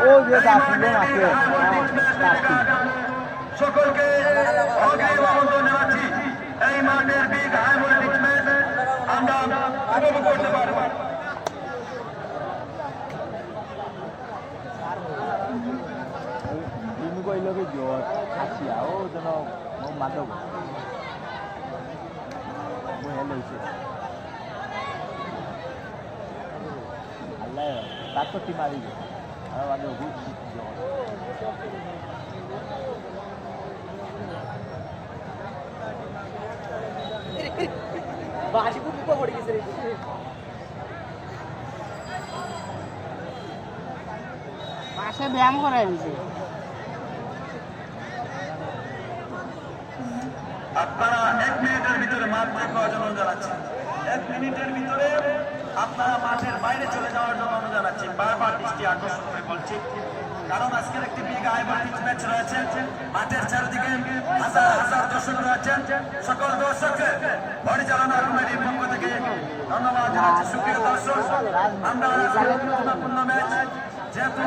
ও যে দাঁড়িয়ে আছে সকলকে অগ্রিম আমন্ত্রণ জানাচ্ছি এই মাঠের বিগ হাই ভোল্টেজ ম্যাচ আমরা উপভোগ করতে পারবো। ini kok ilo ke jod asia oh jono mau madog mo hello ise Allah takut timari ayo ada good jod bashi buku pori gese re পাশে ব্যায়াম করাই দিছে আপনারা 1 মিনিটের ভিতরে মাঠ ত্যাগ করার জন্য জানাচ্ছি। 1 মিনিটের ভিতরে আপনারা মাঠের বাইরে চলে যাওয়ার জন্য অনুরোধ জানাচ্ছি। বারবার দৃষ্টি আকর্ষণ করে বলছি, কারণ আজকের একটি বিগ হাই ভোল্টেজ ম্যাচ রয়েছে। মাঠের চারদিকে হাজার হাজার দর্শক রয়েছেন। সকল দর্শককে পরিচালনা কমিটির পক্ষ থেকে ধন্যবাদ জানাচ্ছি। সুপ্রিয় দর্শক, আমরা গুরুত্বপূর্ণ ম্যাচ যেহেতু